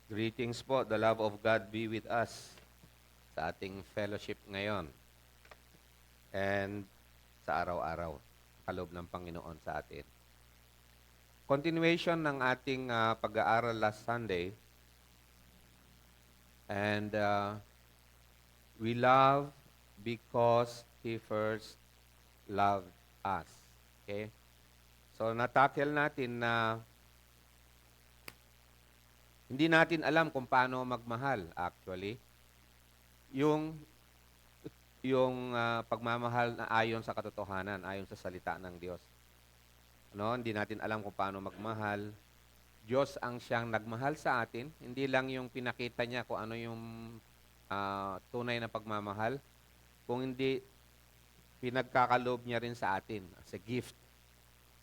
Greetings po. The love of God be with us sa ating fellowship ngayon and sa araw-araw. Kaloob ng Panginoon sa atin. Continuation ng ating pag-aaral last Sunday. And we love because He first loved us. Okay? So natakel natin na hindi natin alam kung paano magmahal actually. Yung pagmamahal na ayon sa katotohanan, ayon sa salita ng Diyos. Hindi natin alam kung paano magmahal. Diyos ang siyang nagmahal sa atin. Hindi lang yung pinakita niya kung ano yung tunay na pagmamahal. Kung hindi, pinagkakaloob niya rin sa atin as a gift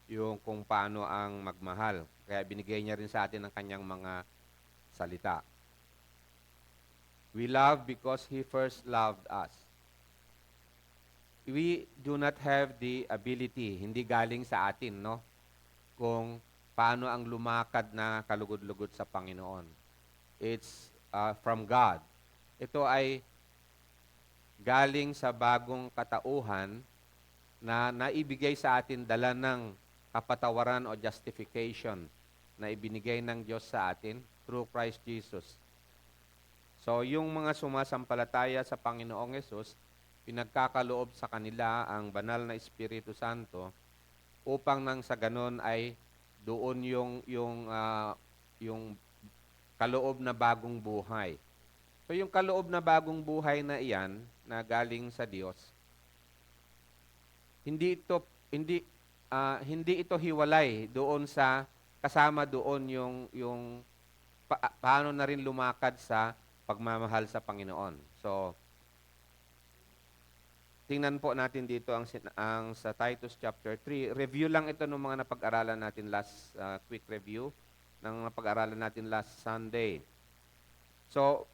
yung kung paano ang magmahal. Kaya binigay niya rin sa atin ang kanyang mga salita. We love because He first loved us. We do not have the ability, hindi galing sa atin, no? Kung paano ang lumakad na kalugod-lugod sa Panginoon. It's from God. Ito ay galing sa bagong katauhan na naibigay sa atin dala ng kapatawaran o justification na ibinigay ng Diyos sa atin through Christ Jesus. So, yung mga sumasampalataya sa Panginoong Yesus, pinagkakaloob sa kanila ang banal na Espiritu Santo upang nang sa ganon ay doon yung kaloob na bagong buhay. So yung kaloob na bagong buhay na iyan na galing sa Diyos, hindi ito hiwalay doon sa kasama doon yung paano na rin lumakad sa pagmamahal sa Panginoon. So tingnan po natin dito ang sa Titus chapter 3. Review lang ito ng mga napag-aralan natin quick review ng napag-aralan natin last Sunday. So,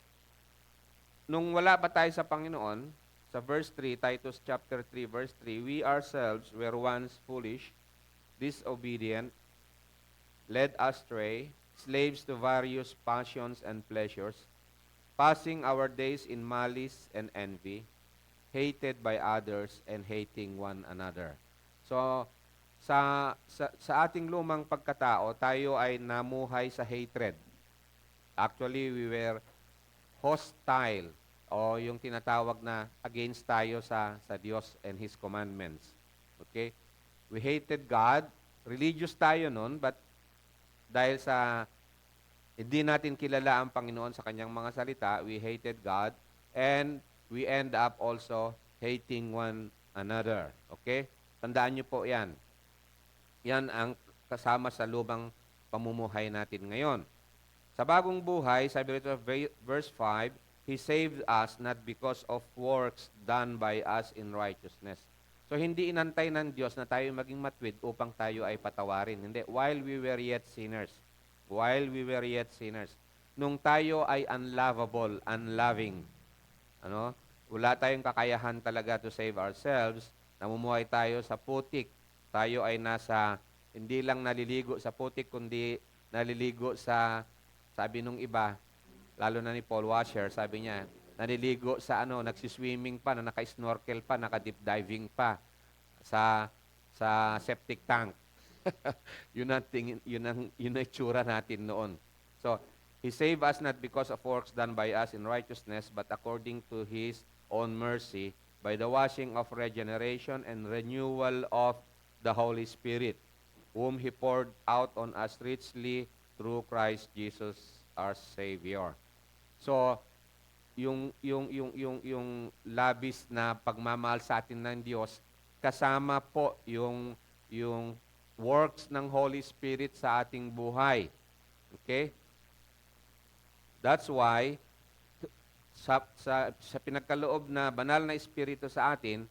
nung wala pa tayo sa Panginoon, sa verse 3, Titus chapter 3, verse 3, we ourselves were once foolish, disobedient, led astray, slaves to various passions and pleasures, passing our days in malice and envy, hated by others and hating one another. So, sa ating lumang pagkatao, tayo ay namuhay sa hatred. Actually, we were hostile o yung tinatawag na against tayo sa Diyos and His commandments. Okay? We hated God. Religious tayo nun, but dahil sa hindi natin kilala ang Panginoon sa kanyang mga salita, we hated God, and we end up also hating one another. Okay? Tandaan niyo po yan. Yan ang kasama sa lumang pamumuhay natin ngayon. Sa bagong buhay, sabi rito verse 5, He saved us not because of works done by us in righteousness. So hindi inantay ng Diyos na tayo maging matwid upang tayo ay patawarin. Hindi. While we were yet sinners. While we were yet sinners. Nung tayo ay unlovable, unloving, wala tayong kakayahan talaga to save ourselves. Namumuhay tayo sa putik. Tayo ay hindi lang naliligo sa putik, kundi naliligo sabi nung iba, lalo na ni Paul Washer, sabi niya, naliligo sa nagsiswimming pa, na naka-snorkel pa, naka-deep diving pa sa septic tank. yun ang itsura natin noon. So, He saved us not because of works done by us in righteousness, but according to His own mercy, by the washing of regeneration and renewal of the Holy Spirit, whom He poured out on us richly through Christ Jesus our Savior. So, yung labis na pagmamahal sa atin ng Diyos, kasama po yung works ng Holy Spirit sa ating buhay. Okay? That's why, sa pinagkaloob na banal na Espiritu sa atin,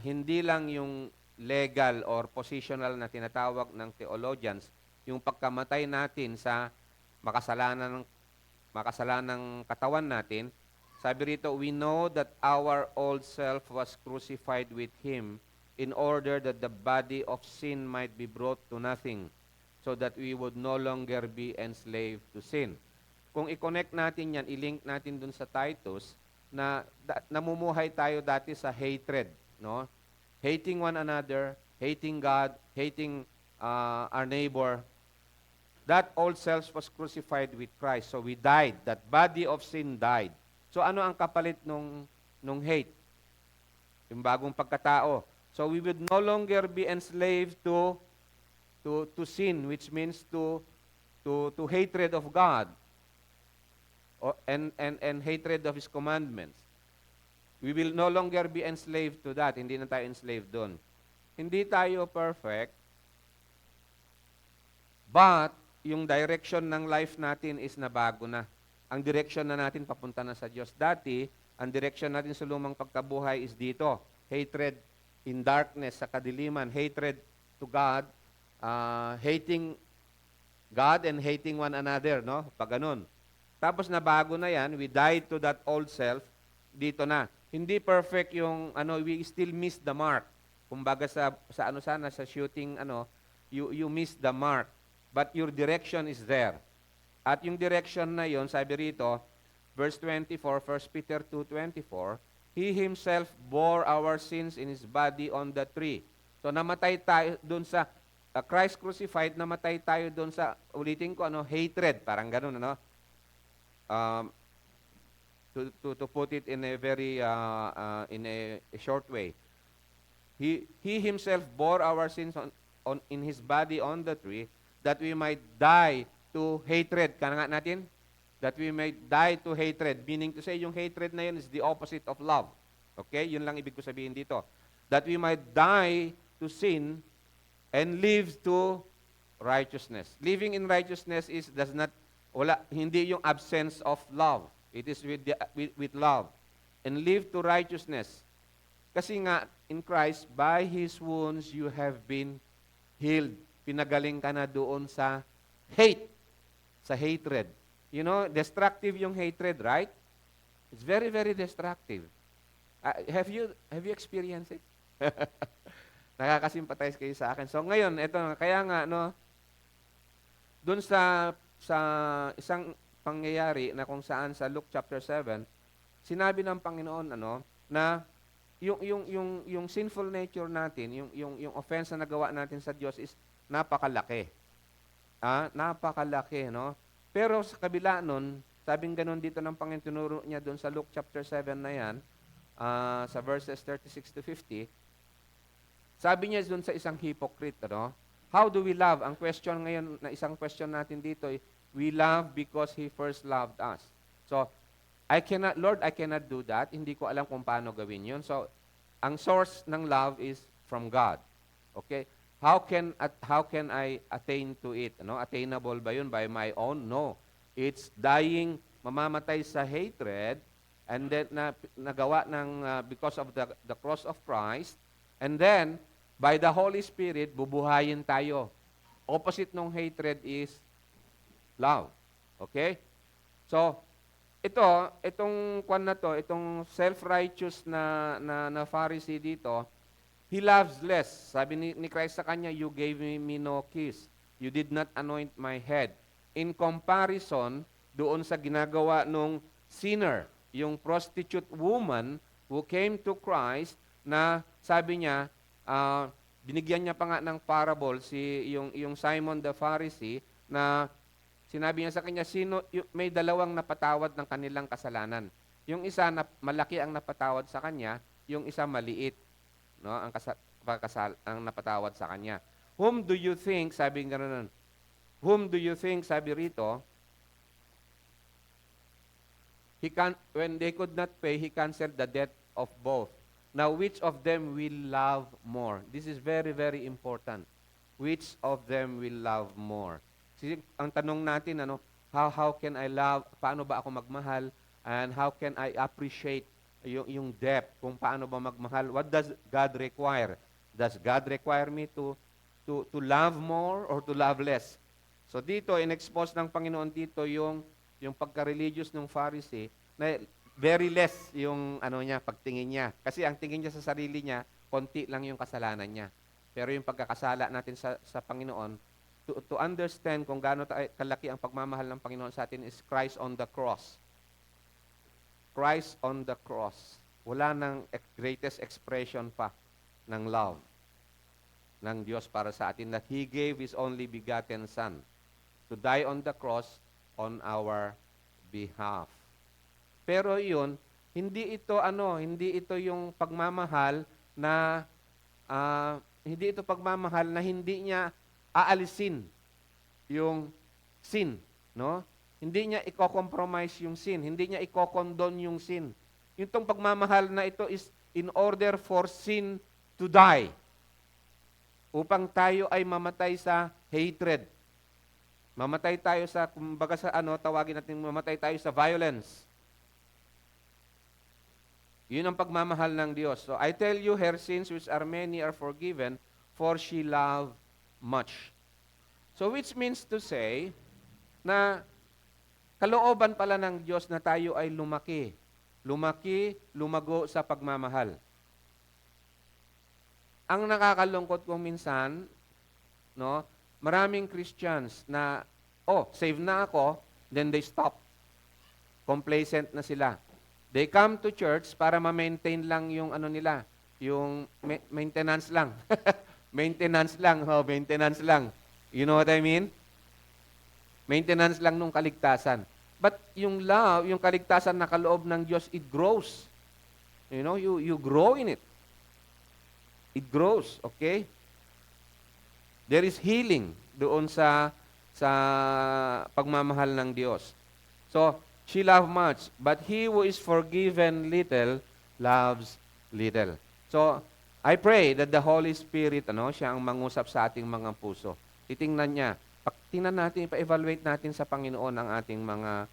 hindi lang yung legal or positional na tinatawag ng theologians, yung pagkamatay natin sa makasalanang katawan natin, sabi rito, we know that our old self was crucified with Him in order that the body of sin might be brought to nothing, so that we would no longer be enslaved to sin. Kung i-connect natin yan, i-link natin dun sa Titus, na namumuhay tayo dati sa hatred, no? Hating one another, hating God, hating our neighbor. That old self was crucified with Christ. So we died. That body of sin died. So ano ang kapalit nung hate? Yung bagong pagkatao. So we would no longer be enslaved to sin, which means to hatred of God and hatred of His commandments. We will no longer be enslaved to that. Hindi na tayo enslaved doon. Hindi tayo perfect, but yung direction ng life natin is nabago na. Ang direction na natin papunta na sa Diyos. Dati, ang direction natin sa lumang pagkabuhay is dito. Hatred in darkness, sa kadiliman. Hatred to God, hating God and hating one another, no? Pag ganun. Tapos nabago na yan, we died to that old self, dito na. Hindi perfect yung, we still miss the mark. Kumbaga sa shooting, you miss the mark. But your direction is there. At yung direction na yon, sabi rito, verse 24, 1 Peter 2:24, He Himself bore our sins in His body on the tree. So namatay tayo doon sa Christ crucified, namatay tayo doon sa, ulitin ko, hatred, parang ganun, to put it in a very, in a short way. He Himself bore our sins in His body on the tree, that we might die to hatred. Kana nga natin? That we might die to hatred. Meaning to say, yung hatred na yun is the opposite of love. Okay? Yun lang ibig ko sabihin dito. That we might die to sin and live to righteousness. Living in righteousness hindi yung absence of love. It is with love. And live to righteousness. Kasi nga, in Christ, by His wounds, you have been healed. Pinagaling ka na doon sa hate, sa hatred. Destructive yung hatred, right? It's very, very destructive. Have you experienced it? Nakakasimpatize kayo sa akin. So ngayon, kaya nga, doon sa isang pangyayari na kung saan sa Luke chapter 7, sinabi ng Panginoon, na yung sinful nature natin, yung offense na nagawa natin sa Diyos is napakalaki. Napakalaki, no? Pero sa kabila nun, sabing ganun dito ng Panginoon, tinuro niya doon sa Luke chapter 7 na yan, sa verses 36 to 50, sabi niya doon sa isang hypocrite, how do we love? Ang question ngayon, isang question natin dito, we love because He first loved us. So, Lord, I cannot do that. Hindi ko alam kung paano gawin yun. So, ang source ng love is from God. Okay? How can I attain to it? Attainable ba yun by my own? No. It's dying, mamamatay sa hatred, and then nagawa because of the cross of Christ, and then by the Holy Spirit bubuhayin tayo. Opposite ng hatred is love. Okay? So, itong itong self-righteous na Pharisee dito, he loves less. Sabi ni Christ sa kanya, you gave me no kiss. You did not anoint my head. In comparison, doon sa ginagawa nung sinner, yung prostitute woman who came to Christ, na sabi niya, binigyan niya pa nga ng parable yung Simon the Pharisee, na sinabi niya sa kanya, may dalawang napatawad ng kanilang kasalanan. Yung isa malaki ang napatawad sa kanya, yung isa maliit, ang napatawad sa kanya. Whom do you think, sabi rito, when they could not pay, he canceled the debt of both. Now, which of them will love more? This is very, very important. Which of them will love more? Ang tanong natin, how can I love, paano ba ako magmahal, and how can I appreciate yung depth, kung paano ba magmahal? What does God require? Does God require me to love more or to love less? So dito, in-expose ng Panginoon dito yung pagka-religious ng Pharisee, na very less yung pagtingin niya. Kasi ang tingin niya sa sarili niya, konti lang yung kasalanan niya. Pero yung pagkakasala natin sa Panginoon, to understand kung gaano kalaki ang pagmamahal ng Panginoon sa atin is Christ on the cross. Christ on the cross. Wala nang greatest expression pa ng love ng Diyos para sa atin that He gave His only begotten Son to die on the cross on our behalf. Pero yun, hindi ito yung pagmamahal na hindi niya aalisin yung sin, no? Hindi niya i-compromise yung sin, hindi niya i-condone yung sin. Yung tong pagmamahal na ito is in order for sin to die. Upang tayo ay mamatay sa hatred. Mamatay tayo sa, kumbaga sa tawagin natin, mamatay tayo sa violence. Yun ang pagmamahal ng Diyos. So, I tell you, her sins which are many are forgiven, for she loved much. So, which means to say, na kalooban pala ng Diyos na tayo ay lumaki, lumago sa pagmamahal. Ang nakakalungkot kung minsan, no, maraming Christians na, save na ako, then they stop. Complacent na sila. They come to church para ma-maintain lang yung nila, yung maintenance lang. Maintenance lang. You know what I mean? Maintenance lang nung kaligtasan. But yung love, yung kaligtasan na kaloob ng Diyos, it grows. You know, you grow in it. It grows, okay? There is healing doon sa pagmamahal ng Diyos. So, she loved much, but he who is forgiven little loves little. So, I pray that the Holy Spirit, siya ang mangusap sa ating mga puso. Titingnan niya. Tingnan natin, pa-evaluate natin sa Panginoon ang ating mga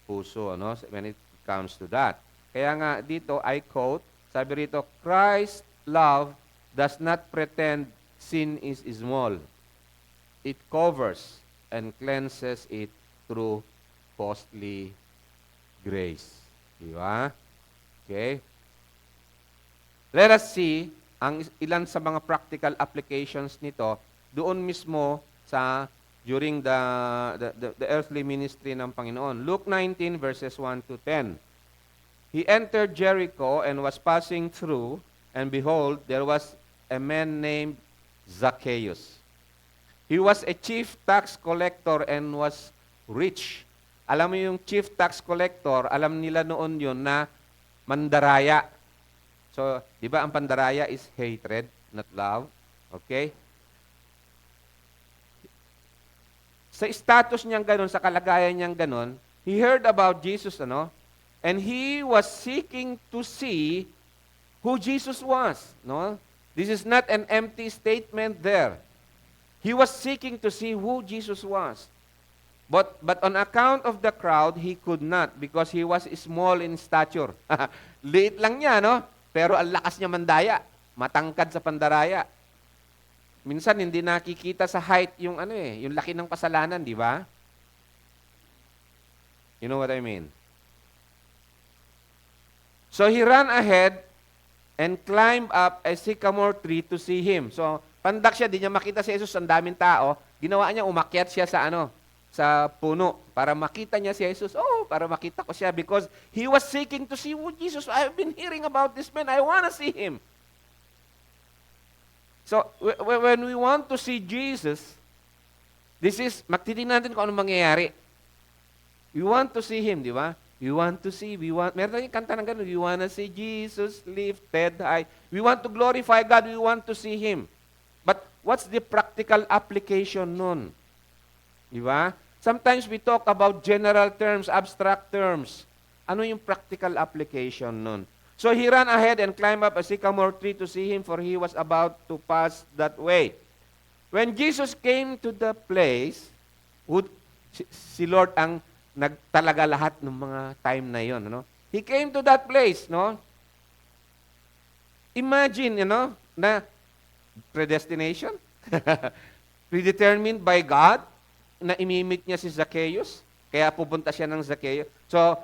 puso, when it comes to that. Kaya nga dito, I quote, sabi rito, Christ's love does not pretend sin is small. It covers and cleanses it through costly grace. Di ba? Okay? Let us see ang ilan sa mga practical applications nito doon mismo sa during the earthly ministry ng Panginoon. Luke 19 verses 1 to 10. He entered Jericho and was passing through, and behold, there was a man named Zacchaeus. He was a chief tax collector and was rich. Alam mo yung chief tax collector, alam nila noon yun na mandaraya. So, di ba ang pandaraya is hatred, not love? Okay? Sa status niyang ganun, sa kalagayan niyang ganun, he heard about Jesus, and he was seeking to see who Jesus was, no? This is not an empty statement there. He was seeking to see who Jesus was. But on account of the crowd, he could not because he was small in stature. Liit lang niya, pero ang lakas niya mandaya. Matangkad sa pandaraya. Minsan hindi nakikita sa height yung yung laki ng kasalanan, di ba? You know what I mean? So he ran ahead and climbed up a sycamore tree to see him. So pandak siya, di niya makita si Jesus, ang daming tao. Ginawa niya, umakyat siya sa puno para makita niya si Jesus. Para makita ko siya because he was seeking to see who Jesus. I've been hearing about this man. I want to see him. So, when we want to see Jesus, magtitingnan natin kung anong mangyayari. We want to see Him, di ba? Meron tayong kanta ng gano'n, we want to see Jesus lifted high. We want to glorify God, we want to see Him. But what's the practical application nun? Di ba? Sometimes we talk about general terms, abstract terms. Ano yung practical application nun? So he ran ahead and climbed up a sycamore tree to see him, for he was about to pass that way. When Jesus came to the place, si Lord ang nagtalaga lahat ng mga time na yon, He came to that place, Imagine, na predestination, predetermined by God, na imimit niya si Zacchaeus, kaya pupunta siya ng Zacchaeus. So,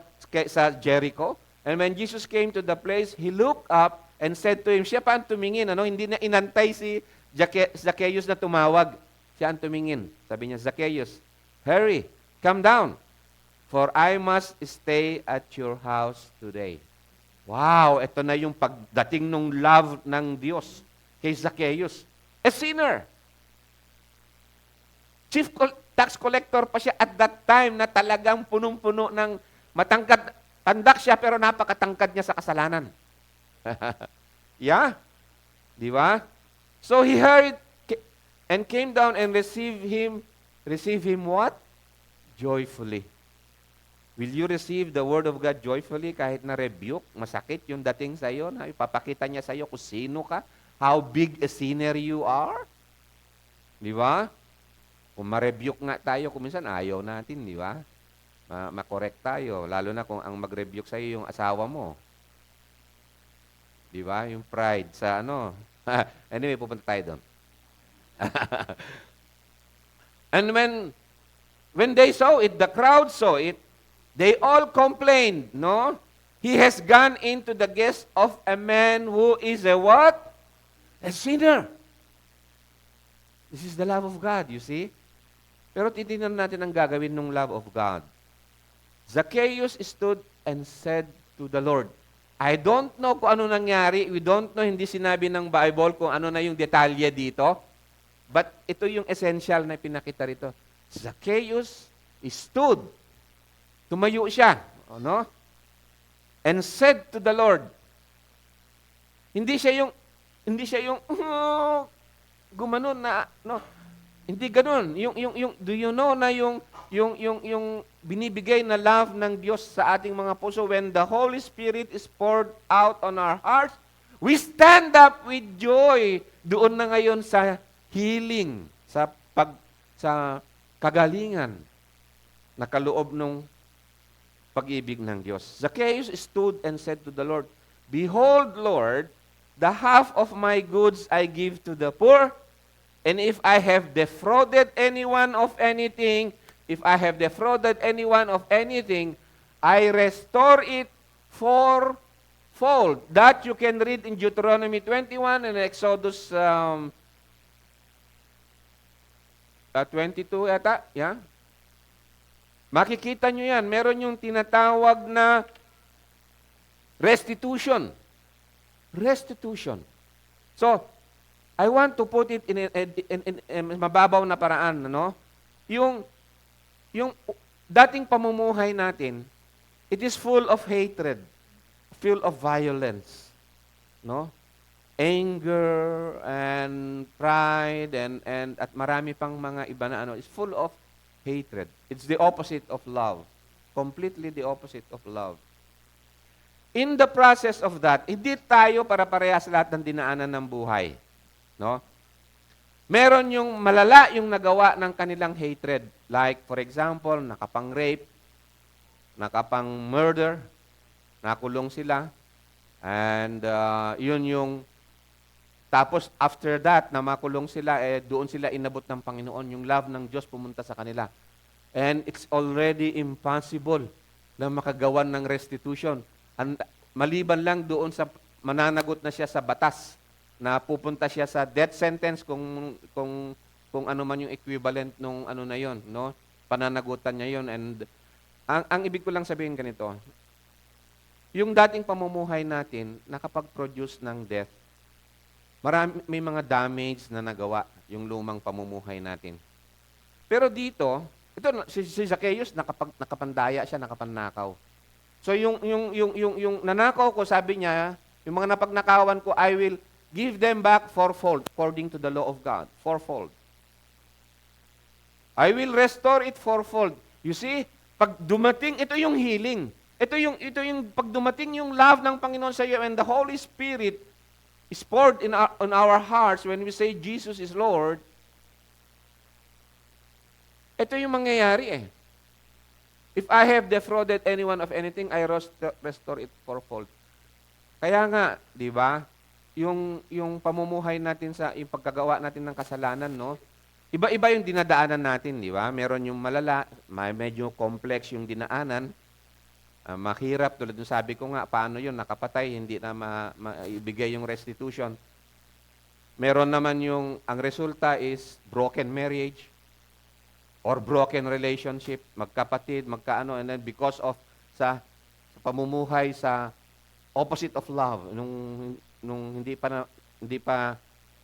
sa Jericho, and when Jesus came to the place, he looked up and said to him, siya pa ang tumingin, hindi na inantay si Zacchaeus na tumawag. Siya ang tumingin. Sabi niya, Zacchaeus, hurry, come down, for I must stay at your house today. Wow, ito na yung pagdating ng love ng Diyos kay Zacchaeus. A sinner. Tax collector pa siya at that time na talagang punong-puno ng matangkad. Tandak siya pero napakatangkad niya sa kasalanan. Yeah? Di ba? So he heard and came down and received him what? Joyfully. Will you receive the word of God joyfully kahit na rebuke, masakit yung dating sa iyo, na ipapakita niya sa iyo kung sino ka, how big a sinner you are? Di ba? Kung ma-rebuke nga tayo, kung minsan ayaw natin, di ba? Ma-correct tayo, lalo na kung ang mag-rebuke sa iyo yung asawa mo. Di ba? Yung pride sa ano. Anyway, pupunta tayo doon. And when they saw it, the crowd saw it, they all complained, no? He has gone into the guest of a man who is a what? A sinner. This is the love of God, you see? Pero titingnan natin ang gagawin ng love of God. Zacchaeus stood and said to the Lord, I don't know kung ano nangyari. We don't know, hindi sinabi ng Bible kung ano na yung detalye dito. But ito yung essential na pinakita rito. Zacchaeus stood. Tumayo siya. No? And said to the Lord, hindi siya yung gumanon na, no? Hindi ganoon. Yung do you know na yung binibigay na love ng Diyos sa ating mga puso, when the Holy Spirit is poured out on our hearts, we stand up with joy. Doon na ngayon sa healing, sa kagalingan na kaloob ng pag-ibig ng Diyos. Zacchaeus stood and said to the Lord, Behold, Lord, the half of my goods I give to the poor, and if I have defrauded anyone of anything, I restore it fourfold. That you can read in Deuteronomy 21 and Exodus 22 yata, yeah? Makikita nyo yan. Meron yung tinatawag na restitution. Restitution. So, I want to put it in mababaw na paraan, no? Yung dating pamumuhay natin, it is full of hatred, full of violence, no? Anger and pride and at marami pang mga iba na ano, is full of hatred. It's the opposite of love. Completely the opposite of love. In the process of that, hindi tayo para-parehas lahat ng dinaanan ng buhay. No? Meron yung malala yung nagawa ng kanilang hatred. Like, for example, nakapang-rape, nakapang-murder, nakulong sila. And yun yung, tapos after that, na makulong sila, doon sila inabot ng Panginoon. Yung love ng Diyos pumunta sa kanila. And it's already impossible na makagawan ng restitution. Maliban lang doon sa mananagot na siya sa batas, na pupunta siya sa death sentence kung ano man yung equivalent nung ano na yon, no? Pananagutan niya yon. And ang ibig ko lang sabihin ganito, yung dating pamumuhay natin nakapag-produce ng death, may mga damage na nagawa yung lumang pamumuhay natin. Pero dito, ito si Zacchaeus nakapandaya siya, nakapannakaw. So yung nanakaw ko, sabi niya, yung mga napagnakawan ko, I will give them back fourfold, according to the law of God. Fourfold. I will restore it fourfold. You see, pag dumating, ito yung healing. Ito yung pag dumating yung love ng Panginoon sa iyo, and the Holy Spirit is poured on our hearts when we say Jesus is Lord, ito yung mangyayari . If I have defrauded anyone of anything, I restore it fourfold. Kaya nga, di ba, yung pamumuhay natin sa yung pagkagawa natin ng kasalanan, no? Iba-iba yung dinadaanan natin, di ba? Meron yung malala, medyo complex yung dinaanan. Mahirap, tulad ng sabi ko nga, paano yun, nakapatay, hindi na maibigay yung restitution. Meron naman ang resulta is broken marriage or broken relationship, magkapatid, magkaano, and then because of sa pamumuhay sa opposite of love, nung hindi pa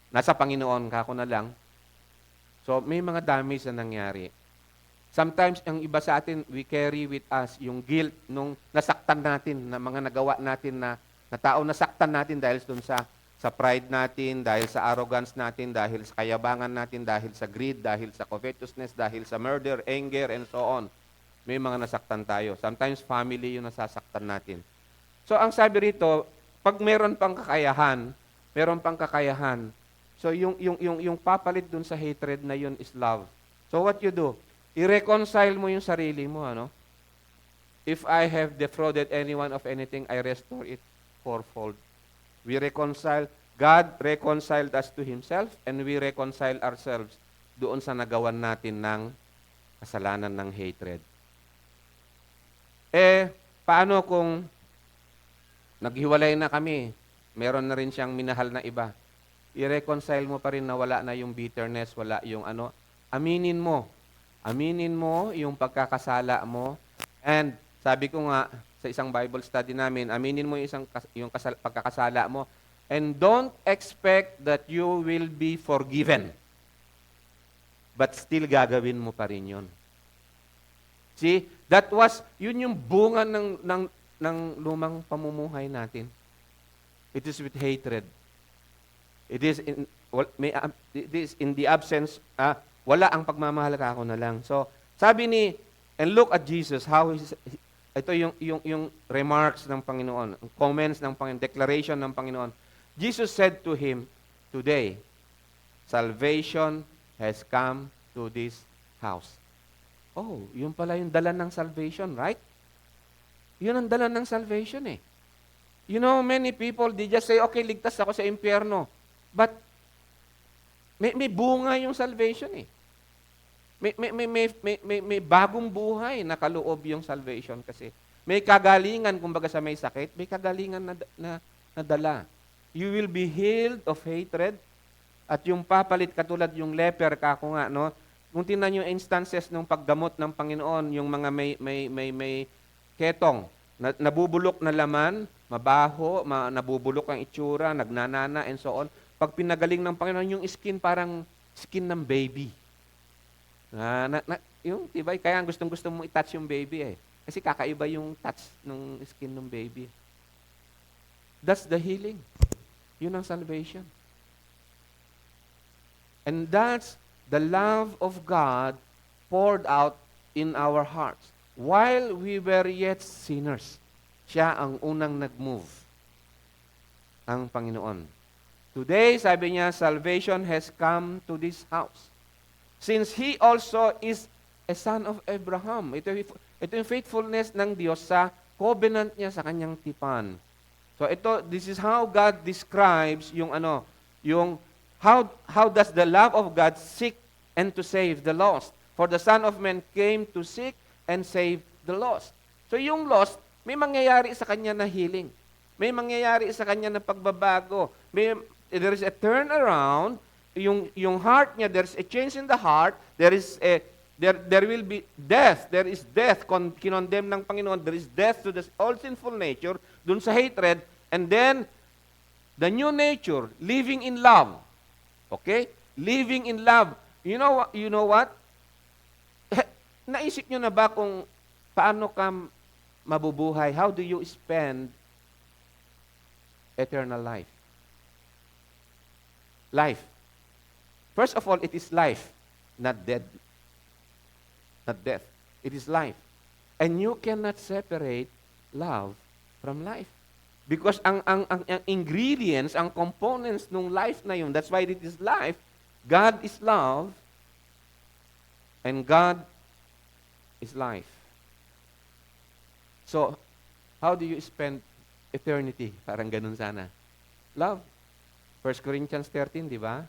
nasa Panginoon kako na lang. So may mga damage na nangyari. Sometimes ang iba sa atin, we carry with us yung guilt nung nasaktan natin, na mga nagawa natin na tao nasaktan natin dahil dun sa pride natin, dahil sa arrogance natin, dahil sa kayabangan natin, dahil sa greed, dahil sa covetousness, dahil sa murder, anger, and so on. May mga nasaktan tayo. Sometimes family yung nasasaktan natin. So ang sabi rito, pag meron pang kakayahan, so yung papalit dun sa hatred na yun is love. So what you do? I-reconcile mo yung sarili mo, ano? If I have defrauded anyone of anything, I restore it fourfold. We reconcile. God reconciled us to Himself and we reconcile ourselves doon sa nagawan natin ng kasalanan ng hatred. Paano kung naghiwalay na kami, meron na rin siyang minahal na iba? I-reconcile mo pa rin na wala na yung bitterness, wala yung ano. Aminin mo yung pagkakasala mo. And sabi ko nga sa isang Bible study namin, aminin mo yung pagkakasala mo. And don't expect that you will be forgiven. But still gagawin mo pa rin yun. See, yun yung bunga ng lumang pamumuhay natin. It is with hatred. It is in the absence, wala ang pagmamahal ka ako na lang. So, sabi and look at Jesus, ito yung remarks ng Panginoon, comments ng Panginoon, declaration ng Panginoon. Jesus said to him, today, salvation has come to this house. Oh, yun pala yung dala ng salvation, right? Yun ang dala ng salvation eh. You know, many people, they just say, okay, ligtas ako sa impyerno. But, may bunga yung salvation eh. May bagong buhay na kaloob yung salvation kasi. May kagalingan, kumbaga sa may sakit, may kagalingan na dala. You will be healed of hatred at yung papalit katulad yung leper, kako nga, no? Kung tingnan yung instances ng paggamot ng Panginoon, yung mga may ketong, nabubulok na laman, mabaho, nabubulok ang itsura, nagnanana, and so on. Pag pinagaling ng Panginoon, yung skin parang skin ng baby. Yung, diba, kaya gustong-gusto mo i-touch yung baby eh. Kasi kakaiba yung touch ng skin ng baby. That's the healing. Yun ang salvation. And that's the love of God poured out in our hearts. While we were yet sinners, siya ang unang nag-move, ang Panginoon. Today, sabi niya, salvation has come to this house. Since He also is a son of Abraham. Ito yung faithfulness ng Diyos sa covenant niya sa kanyang tipan. So this is how God describes how does the love of God seek and to save the lost. For the Son of Man came to seek and save the lost. So yung lost, may mangyayari sa kanya na healing. May mangyayari sa kanya na pagbabago. There is a turnaround. Yung heart niya, there is a change in the heart. There will be death. There is death. Kinondemn ng Panginoon. There is death to the all sinful nature, dun sa hatred. And then, the new nature, living in love. Okay? Living in love. You know what? Naisip nyo na ba kung paano ka mabubuhay? How do you spend eternal life? Life. First of all, it is life, not death. Not death. It is life. And you cannot separate love from life. Because ang ingredients, ang components ng life na yun, that's why it is life. God is love, and God is life. So, how do you spend eternity? Parang ganun sana. Love. 1 Corinthians 13, di ba?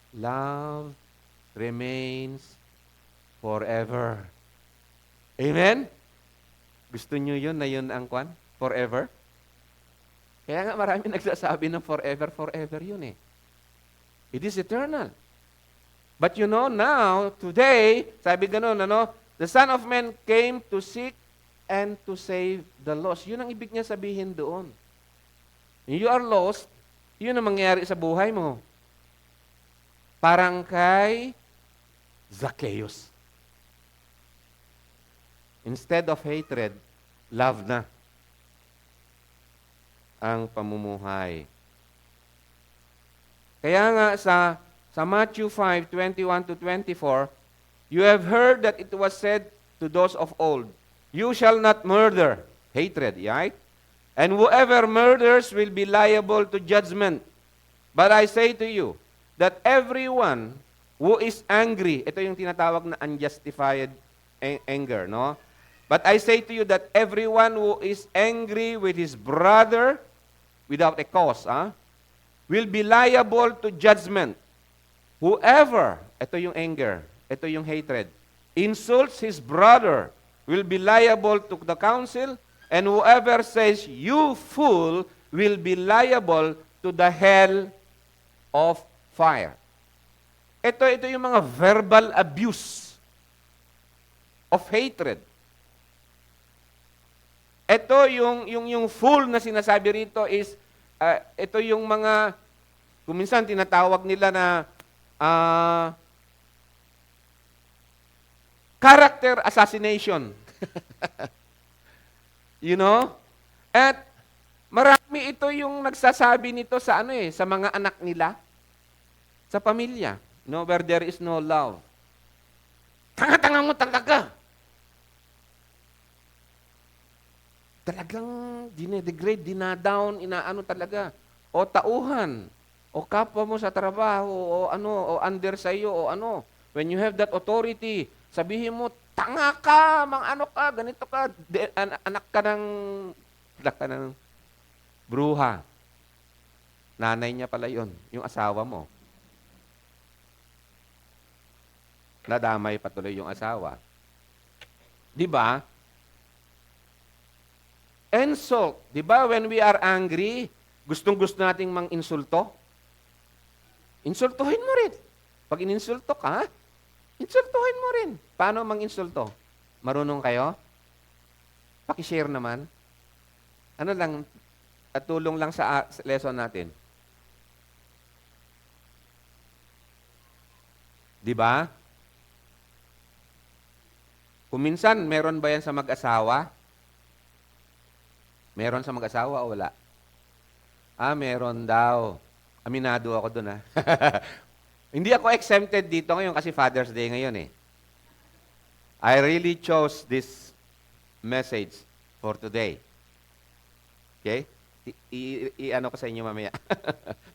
Love remains forever. Amen? Gusto nyo yun na yun ang kwan? Forever? Kaya nga marami nagsasabi ng forever, forever yun eh. It is eternal. But you know, now, today, sabi ganun, ano, the Son of Man came to seek and to save the lost. Yun ang ibig niya sabihin doon. You are lost, yun ang mangyayari sa buhay mo. Parang kay Zacchaeus. Instead of hatred, love na ang pamumuhay. Kaya nga sa Matthew 5:21 to 24, you have heard that it was said to those of old, you shall not murder. Hatred, right? And whoever murders will be liable to judgment. But I say to you that everyone who is angry, ito yung tinatawag na unjustified anger, no? But I say to you that everyone who is angry with his brother without a cause, will be liable to judgment. Whoever, ito yung anger, ito yung hatred, insults his brother will be liable to the council, and whoever says, you fool, will be liable to the hell of fire. Ito yung mga verbal abuse of hatred. Ito yung fool na sinasabi rito is, ito yung mga, kuminsan tinatawag nila na character assassination. You know? At marami ito yung nagsasabi nito sa sa mga anak nila, sa pamilya, no, where there is no love. Tanga-tanga mo talaga. Talagang dinedegrade, dinadown, inaano talaga. O tauhan, o kapwa mo sa trabaho, o under sa iyo, o ano. When you have that authority, sabihin mo, tanga ka, ano ka, ganito ka, anak ka ng bruha. Nanay niya pala yon, yung asawa mo. Nadamay patuloy yung asawa. Di ba? Insult. Di ba when we are angry, gustong-gusto nating mang-insulto? Insultuhin mo rin. Pag ininsulto ka, insultuhin mo rin. Paano mang-insulto? Marunong kayo? Paki-share naman. Ano lang, at tulong lang sa lesson natin. Di ba? Kung minsan, meron ba yan sa mag-asawa? Meron sa mag-asawa o wala? Meron daw. Aminado ako dun, Hindi ako exempted dito ngayon kasi Father's Day ngayon, I really chose this message for today. Okay? I-ano ko sa inyo mamaya.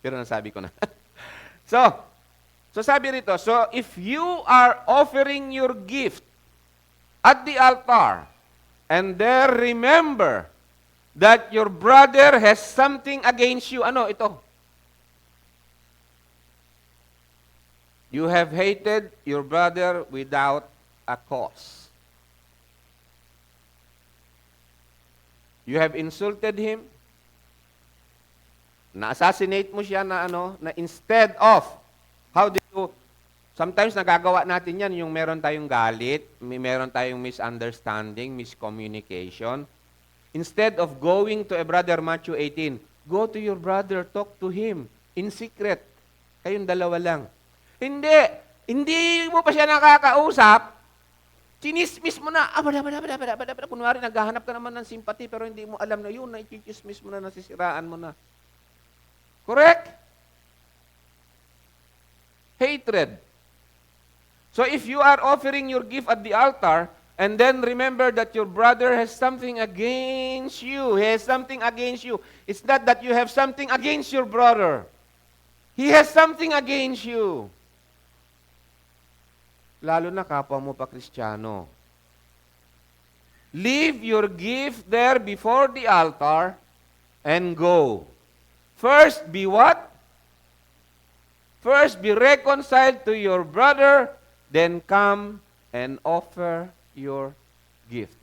Pero nasabi ko na. So sabi rito, so if you are offering your gift at the altar, and there remember that your brother has something against you. Ano ito? You have hated your brother without a cause. You have insulted him. Na-assassinate mo siya na instead of, sometimes nagagawa natin yan, yung meron tayong galit, meron tayong misunderstanding, miscommunication. Instead of going to a brother, Matthew 18, go to your brother, talk to him in secret. Kayong dalawa lang. Hindi mo pa siya nakakausap, chinismis mo na, kunwari naghahanap ka naman ng sympathy, pero hindi mo alam na yun, na-chismis mo na, nasisiraan mo na. Correct? Hatred. So if you are offering your gift at the altar, and then remember that your brother has something against you. He has something against you. It's not that you have something against your brother. He has something against you. Lalo na kapwa mo pa Kristiyano. Leave your gift there before the altar and go. First, be what? First, be reconciled to your brother, then come and offer your gift.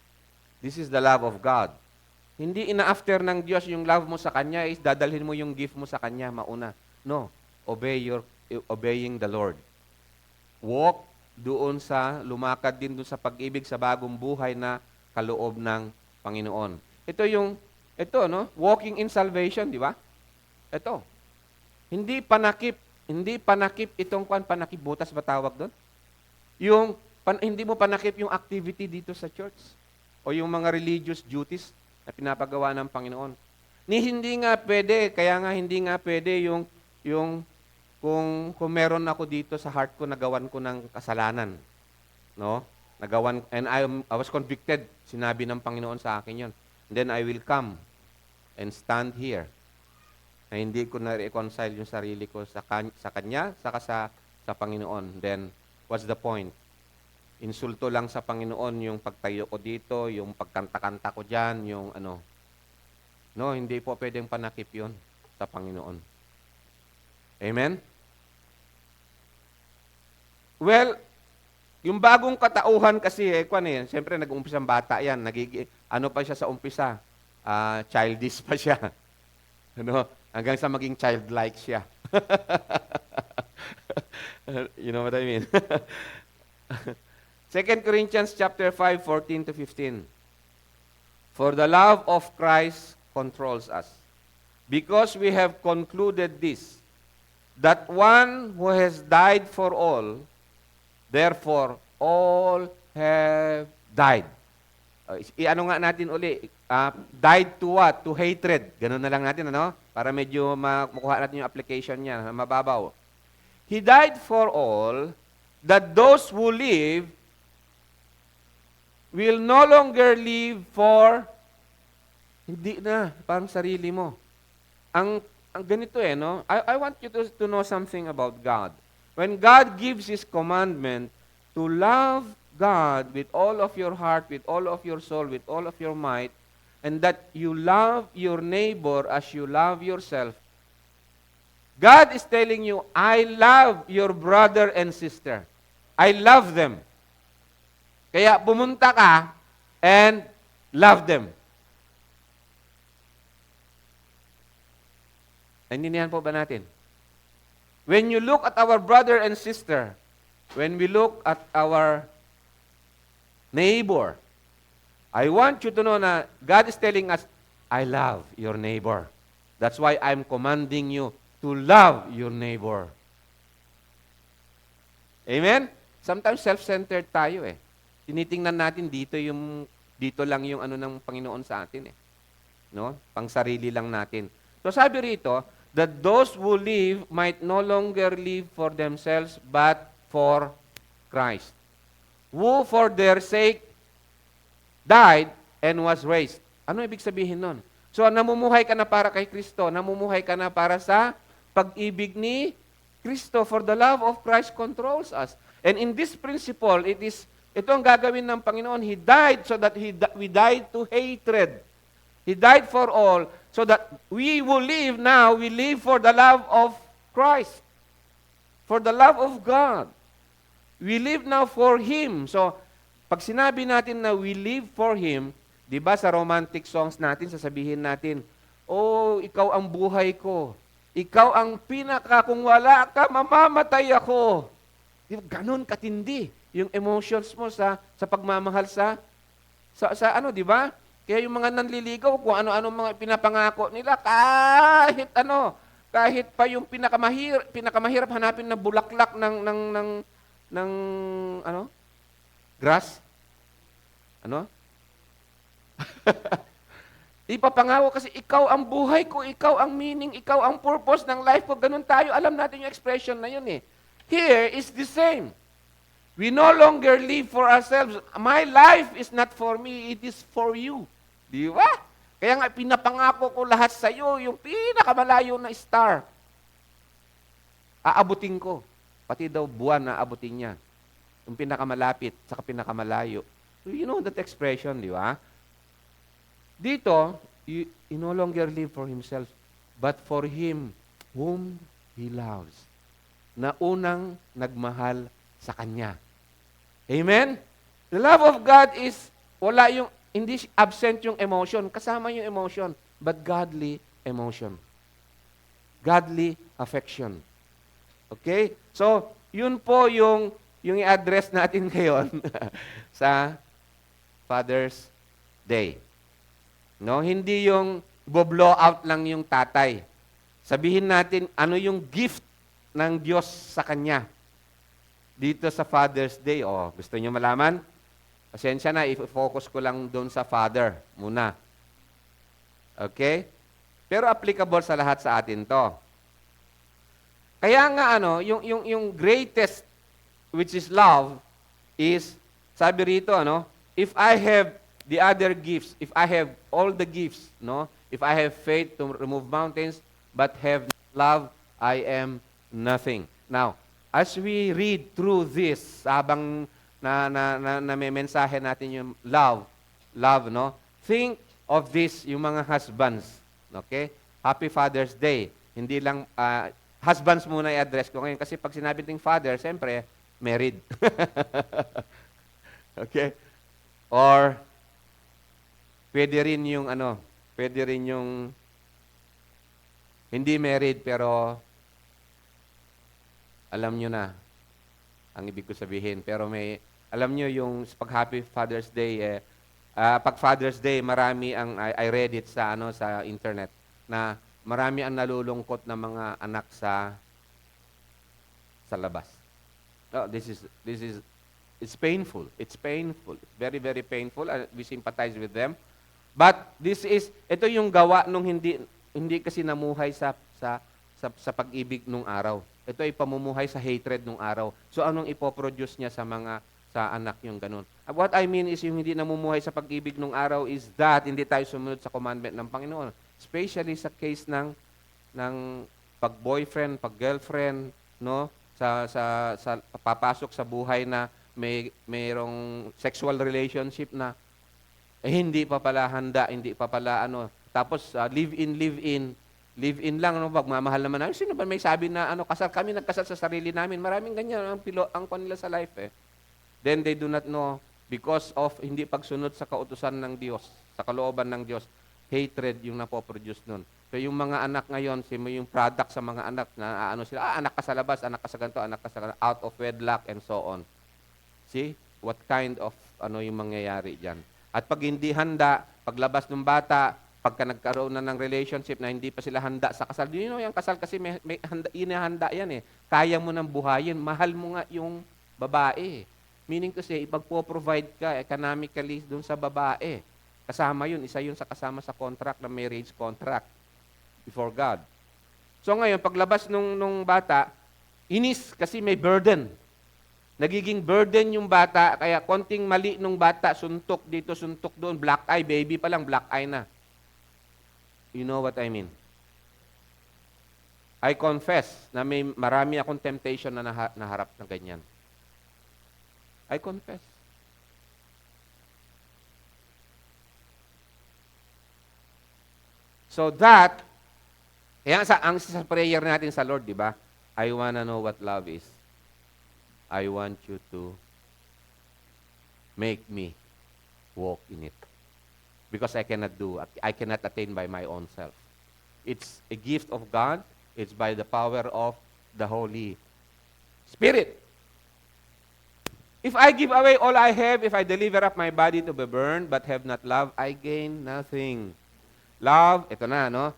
This is the love of God. Hindi ina-after ng Diyos yung love mo sa Kanya is dadalhin mo yung gift mo sa Kanya mauna. No. Obey your obeying the Lord. Walk doon sa, lumakad din doon sa pag-ibig sa bagong buhay na kaloob ng Panginoon. Ito, no? Walking in salvation, di ba? Ito. Hindi panakip itong panakip butas ba tawag doon? Hindi mo panakip yung activity dito sa church o yung mga religious duties na pinapagawa ng Panginoon. Hindi nga pwede, kaya nga hindi nga pwede yung kung meron ako dito sa heart ko, nagawan ko ng kasalanan. No? And I was convicted. Sinabi ng Panginoon sa akin yon. And then I will come and stand here. Na hindi ko na-reconcile yung sarili ko sa Kanya, saka sa Panginoon. Then, what's the point? Insulto lang sa Panginoon yung pagtayo ko dito, yung pagkanta-kanta ko dyan, yung ano. No, hindi po pwedeng panakip yon sa Panginoon. Amen? Well, yung bagong katauhan kasi, siyempre nag-umpisang bata yan, ano pa siya sa umpisa? Childish pa siya. Ano? Hanggang sa maging childlike siya. You know what I mean? 2 Corinthians chapter 5, 14 to 15. For the love of Christ controls us, because we have concluded this, that one who has died for all, therefore all have died. Ano nga natin uli? Died to what? To hatred. Ganun na lang natin, ano? Para medyo makuha natin yung application niya, mababaw. He died for all, that those who live will no longer live for, hindi na, parang sarili mo. Ang ganito no? I want you to know something about God. When God gives His commandment to love God with all of your heart, with all of your soul, with all of your might, and that you love your neighbor as you love yourself, God is telling you, I love your brother and sister. I love them. Kaya pumunta ka and love them. Naintindihan po ba natin? When you look at our brother and sister, when we look at our neighbor, I want you to know na God is telling us, I love your neighbor. That's why I'm commanding you to love your neighbor. Amen? Sometimes self-centered tayo Tinitingnan natin dito lang yung ano ng Panginoon sa atin No? Pang sarili lang natin. So sabi rito, that those who live might no longer live for themselves, but for Christ, who for their sake died and was raised. Ano ibig sabihin nun? So, namumuhay ka na para kay Kristo. Namumuhay ka na para sa pag-ibig ni Kristo. For the love of Christ controls us. And in this principle, ito ang gagawin ng Panginoon. He died so that we died to hatred. He died for all, so that we will live now, we live for the love of Christ. For the love of God. We live now for Him. So, pag sinabi natin na we live for Him, di ba sa romantic songs natin, sasabihin natin, oh, ikaw ang buhay ko. Ikaw ang kung wala ka, mamamatay ako. Di ba, ganun katindi yung emotions mo sa pagmamahal sa ano, di ba? Kaya yung mga nanliligaw, kung ano-ano mga pinapangako nila, kahit pa yung pinakamahirap hanapin na bulaklak ng grass. Ano? Ipapangako kasi ikaw ang buhay ko, ikaw ang meaning, ikaw ang purpose ng life ko. Ganun tayo, alam natin yung expression na yun Here is the same. We no longer live for ourselves. My life is not for me, it is for you. Di ba? Kaya nga, pinapangako ko lahat sa iyo, yung pinakamalayo na star. Aabutin ko. Pati daw buwan na aabutin niya. Yung pinakamalapit, saka pinakamalayo. You know that expression, di ba? Dito, he no longer live for himself, but for him whom he loves. Na unang nagmahal sa kanya. Amen? The love of God is, hindi absent yung emotion, kasama yung emotion, but godly emotion. Godly affection. Okay? So, yun po yung i-address natin ngayon sa Father's Day. No, hindi yung bo-blow out lang yung tatay. Sabihin natin ano yung gift ng Diyos sa kanya dito sa Father's Day. Oh, gusto niyo malaman? Pasensya na, i-focus ko lang doon sa Father muna. Okay? Pero applicable sa lahat sa atin 'to. Kaya nga yung greatest which is love is sabi rito if I have the other gifts, if I have all the gifts, if I have faith to remove mountains but have not love, I am nothing. Now, as we read through this, habang na may mensahe natin yung love, think of this yung mga husbands. Okay? Happy Father's Day. Hindi lang, husbands muna i-address ko ngayon kasi pag sinabi ting father, siyempre, married. Okay? Or, pwede rin yung hindi married pero alam nyo na ang ibig ko sabihin. Pero alam nyo yung pag Happy Father's Day, pag Father's Day, marami I read it sa internet, na marami ang nalulungkot na mga anak sa labas. Oh, it's painful. It's painful. It's very, very painful. We sympathize with them. But ito yung gawa nung hindi kasi namuhay sa pag-ibig nung araw. Ito ay pamumuhay sa hatred nung araw. So anong ipoproduce niya sa anak yung ganun? What I mean is yung hindi namumuhay sa pag-ibig nung araw is that hindi tayo sumunod sa commandment ng Panginoon. Especially sa case ng pag-boyfriend, pag-girlfriend, sa papasok sa buhay na mayroong sexual relationship na hindi pa pala handa, hindi pa pala tapos live-in lang, pagmamahal naman namin. Sino ba may sabi na kasal kami, nagkasal sa sarili namin? Maraming ganyan ang kanila sa life Then they do not know because of hindi pagsunod sa kautusan ng Diyos, sa kalooban ng Diyos, hatred yung napoproduce nun. So yung mga anak ngayon, yung product sa mga anak na sila, anak ka sa labas, anak ka sa ganito, anak ka sa out of wedlock and so on. See what kind of yung mangyayari diyan. At pag hindi handa, paglabas ng bata, pagka nagkaroon na ng relationship na hindi pa sila handa sa kasal, yung kasal kasi may inihanda yan Kaya mo nang buhayin, mahal mo nga yung babae. Meaning kasi, ipagpo-provide ka economically dun sa babae. Kasama yun, isa yun sa kasama sa contract, na marriage contract before God. So ngayon, paglabas nung bata, inis kasi may burden. Nagiging burden yung bata, kaya konting mali nung bata, suntok dito, suntok doon, black eye, baby pa lang, black eye na. You know what I mean? I confess na marami akong temptation na naharap na ganyan. I confess. So that, kaya ang sa prayer natin sa Lord, di ba? I wanna know what love is. I want you to make me walk in it. Because I cannot attain by my own self. It's a gift of God. It's by the power of the Holy Spirit. If I give away all I have, if I deliver up my body to be burned, but have not love, I gain nothing. Love, ito na,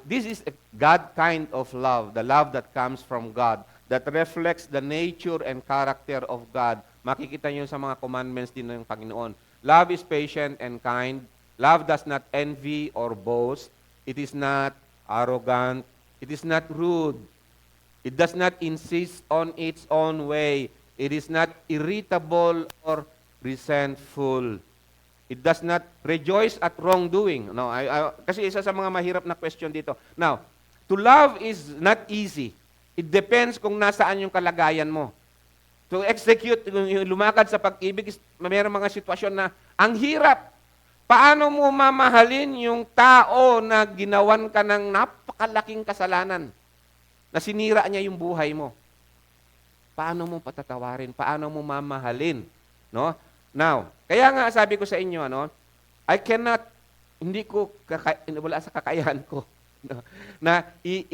this is a God kind of love, the love that comes from God, that reflects the nature and character of God. Makikita niyo sa mga commandments din ng Panginoon. Love is patient and kind. Love does not envy or boast. It is not arrogant. It is not rude. It does not insist on its own way. It is not irritable or resentful. It does not rejoice at wrongdoing. No, kasi isa sa mga mahirap na question dito. Now, to love is not easy. It depends kung nasaan yung kalagayan mo. To execute, lumakad sa pag-ibig, mayroong mga sitwasyon na ang hirap. Paano mo mamahalin yung tao na ginawan ka ng napakalaking kasalanan? Na sinira niya yung buhay mo. Paano mo patatawarin? Paano mo mamahalin? No? Now, kaya nga sabi ko sa inyo, I cannot, wala sa kakayahan ko. No? Na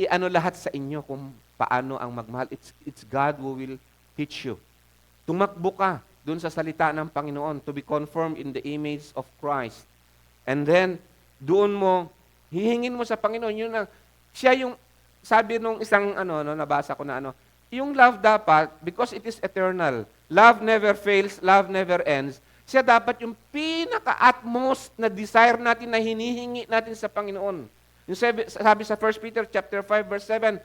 ano lahat sa inyo kung paano ang magmahal. It's God who will teach you. Tumakbo ka dun sa salita ng Panginoon to be conformed in the image of Christ. And then, doon mo, hihingin mo sa Panginoon, yun ang, siya yung, sabi nung isang, nabasa ko na yung love dapat, because it is eternal, love never fails, love never ends, siya dapat yung pinaka-utmost na desire natin na hinihingi natin sa Panginoon. Yung sabi sa 1 Peter chapter 5 verse 7,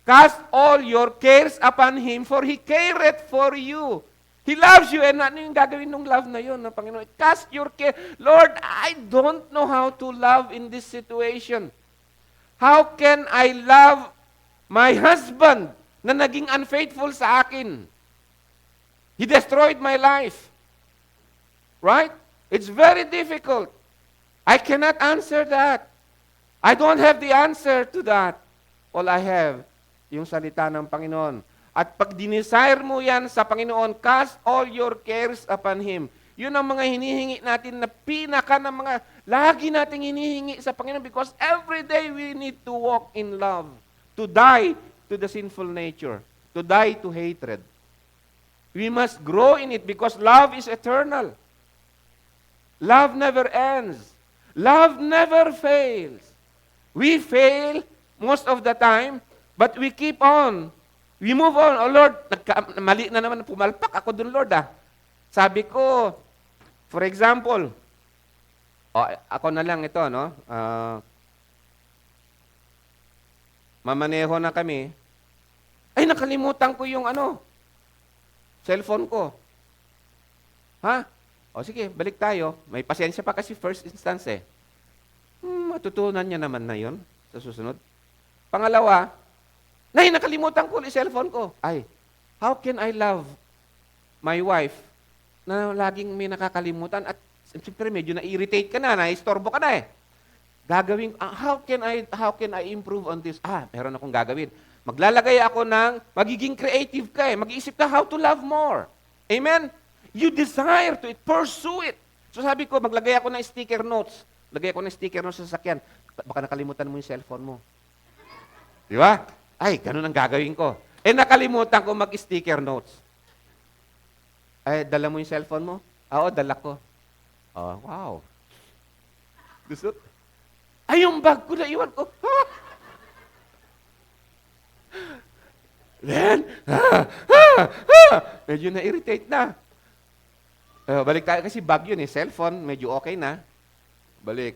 cast all your cares upon Him, for He careth for you. He loves you, and ano yung gagawin ng love na yun ng Panginoon? Cast your care. Lord, I don't know how to love in this situation. How can I love my husband na naging unfaithful sa akin? He destroyed my life. Right? It's very difficult. I cannot answer that. I don't have the answer to that. All I have, yung salita ng Panginoon. At pag dinesire mo yan sa Panginoon, cast all your cares upon Him. Yun ang mga hinihingi natin na pinaka ng mga lagi nating hinihingi sa Panginoon because every day we need to walk in love, to die to the sinful nature, to die to hatred. We must grow in it because love is eternal. Love never ends. Love never fails. We fail most of the time, but we keep on. We move on. Oh Lord, mali na naman, pumalpak ako dun Lord Sabi ko, for example, ako na lang ito, no? Mamaneho na kami. Ay, nakalimutan ko yung cellphone ko. Ha? O sige, balik tayo. May pasensya pa kasi first instance matutunan niya naman na yon sa susunod. Pangalawa, Nay, nakalimutan ko yung cellphone ko. Ay, how can I love my wife na laging may nakakalimutan at siyempre medyo na-irritate ka na istorbo ka na Gagawin, how can I improve on this? Meron akong gagawin. Maglalagay ako ng, magiging creative ka Mag-iisip ka how to love more. Amen? You desire to pursue it. So sabi ko, maglagay ako ng sticker notes. Lagay ako ng sticker notes sa sasakyan. Baka nakalimutan mo yung cellphone mo. Di ba? Ay, ganun ang gagawin ko. Nakalimutan ko mag-sticker notes. Ay, dala mo yung cellphone mo? Oo, dala ko. Oh, wow. Gusto? Ay, yung bag ko na iwan ko. Then, medyo na-irritate na. Balik tayo kasi bag yun cellphone, medyo okay na. Balik.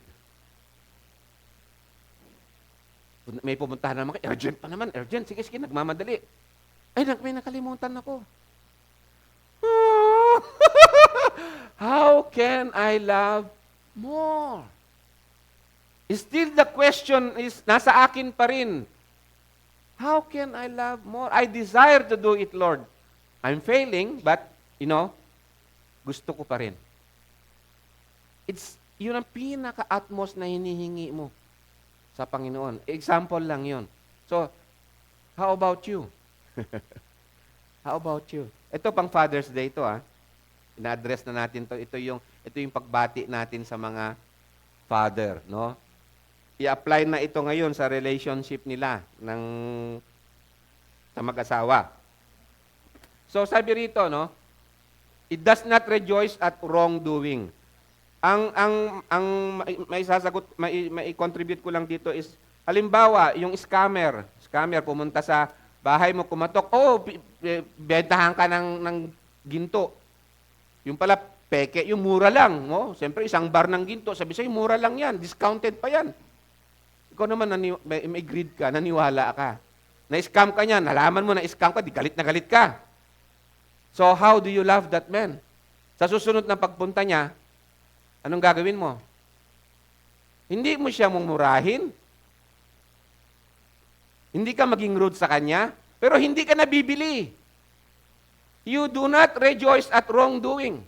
May pumuntahan naman, urgent pa naman, urgent. Sige, nagmamadali. Ay, may nakalimutan ako. How can I love more? Still the question is, nasa akin pa rin. How can I love more? I desire to do it, Lord. I'm failing, but, gusto ko pa rin. Yun ang pinaka-utmost na hinihingi mo sa Panginoon. Example lang yun. So, how about you? How about you? Ito pang Father's Day ito Ina-address na natin to. Ito yung pagbati natin sa mga father, no? I-apply na ito ngayon sa relationship nila sa mag-asawa. So sabi rito, no? It does not rejoice at wrongdoing. Ang may sasagot, may contribute ko lang dito is, halimbawa, yung scammer pumunta sa bahay mo, kumatok, bentahan ka ng ginto. Yung pala, peke, yung mura lang. No? Siyempre, isang bar ng ginto, sabi sa'yo, mura lang yan, discounted pa yan. Ikaw naman, may greed ka, naniwala ka. Na-scam ka niya, nalaman mo na-scam ka, di galit na galit ka. So, how do you love that man? Sa susunod na pagpunta niya, anong gagawin mo? Hindi mo siya mumurahin. Hindi ka maging rude sa kanya, pero hindi ka nabibili. You do not rejoice at wrongdoing.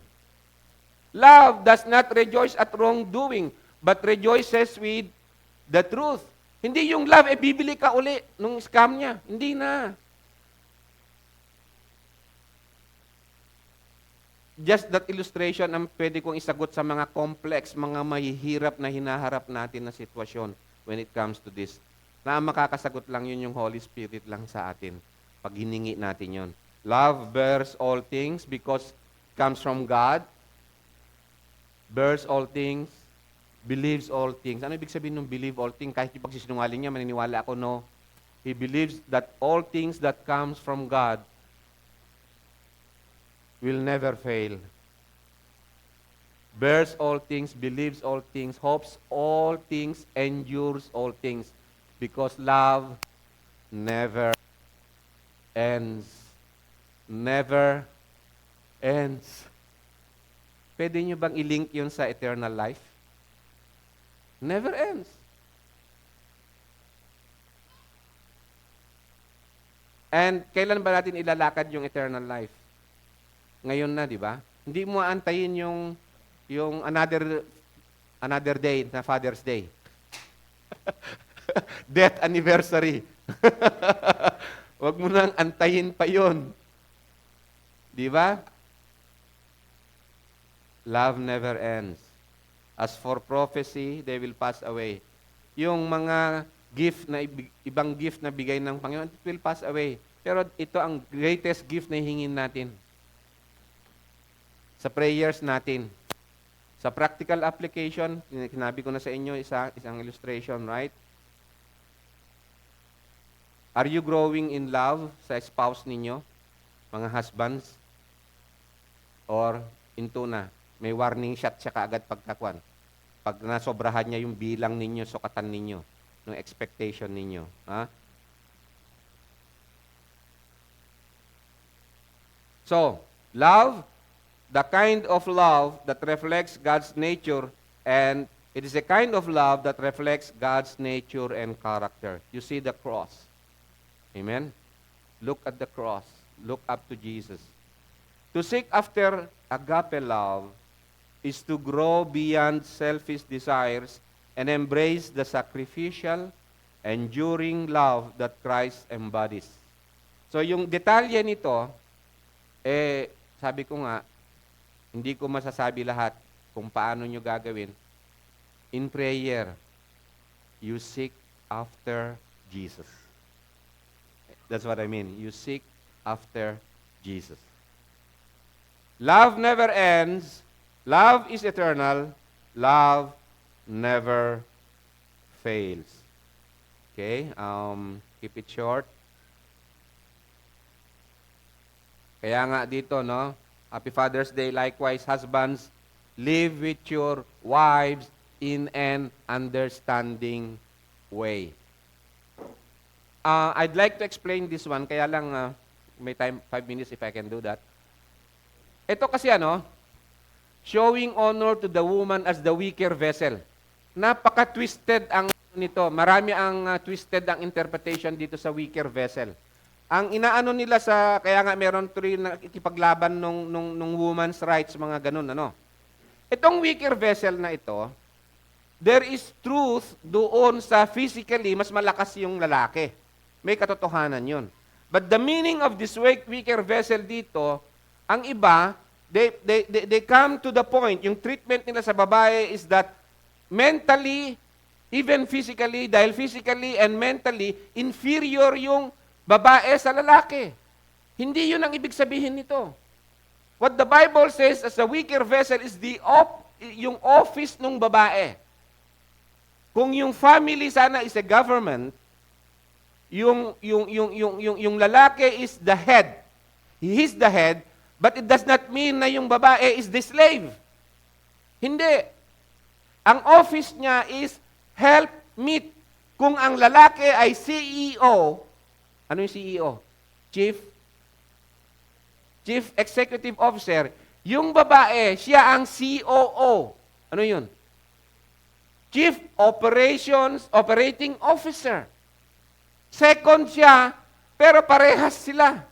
Love does not rejoice at wrongdoing, but rejoices with the truth. Hindi yung love, bibili ka uli nung scam niya. Hindi na. Just that illustration ang pwede kong isagot sa mga complex, mga mahihirap na hinaharap natin na sitwasyon when it comes to this Na ang makakasagot lang yun yung Holy Spirit lang sa atin. Pag hiningi natin yun. Love bears all things because it comes from God. Bears all things. Believes all things. Ano ibig sabihin ng believe all things? Kahit yung pagsisinungaling niya, maniniwala ako, no. He believes that all things that comes from God will never fail. Bears all things, believes all things, hopes all things, endures all things. Because love never ends. Never ends. Pwede nyo bang i-link yun sa eternal life? Never ends. And kailan ba natin ilalakad yung eternal life? Ngayon na, di ba? Hindi mo aantayin yung another day na Father's Day. Death anniversary. Huwag mo nang antayin pa yon. Di ba? Love never ends. As for prophecy, they will pass away. Yung mga gift na ibang gift na bigay ng Panginoon, it will pass away. Pero ito ang greatest gift na hingin natin. Sa prayers natin. Sa practical application, sinabi ko na sa inyo isang illustration, right? Are you growing in love sa spouse ninyo, mga husbands? Or into na? May warning shot siya kaagad pagkakwan. Pag nasobrahan niya yung bilang ninyo, sukatan ninyo, ng expectation ninyo. Ha? So, love, the kind of love that reflects God's nature, and it is a kind of love that reflects God's nature and character. You see the cross. Amen? Look at the cross. Look up to Jesus. To seek after agape love is to grow beyond selfish desires and embrace the sacrificial, enduring love that Christ embodies. So yung detalye nito, sabi ko nga, hindi ko masasabi lahat kung paano nyo gagawin. In prayer, you seek after Jesus. That's what I mean. You seek after Jesus. Love never ends. Love is eternal. Love never fails. Okay? Keep it short. Kaya nga dito, no? Happy Father's Day. Likewise, husbands, live with your wives in an understanding way. I'd like to explain this one, kaya lang may time, 5 minutes if I can do that. Ito kasi showing honor to the woman as the weaker vessel. Napaka-twisted ang nito. Marami ang twisted ang interpretation dito sa weaker vessel. Ang inaano nila kaya nga meron tuloy na ikipaglaban nung woman's rights, mga ganun, Itong weaker vessel na ito, there is truth doon sa physically, mas malakas yung lalaki. May katotohanan yun. But the meaning of this weaker vessel dito, ang iba, they come to the point, yung treatment nila sa babae is that mentally, even physically, dahil physically and mentally, inferior yung babae sa lalaki. Hindi yun ang ibig sabihin nito. What the Bible says as a weaker vessel is yung office ng babae. Kung yung family sana is a government, yung lalaki is the head. He is the head, but it does not mean na yung babae is the slave. Hindi. Ang office niya is help meet. Kung ang lalaki ay CEO, ano yung CEO? Chief Executive Officer. Yung babae, siya ang COO. Ano yun? Chief Operating Officer. Second siya, pero parehas sila.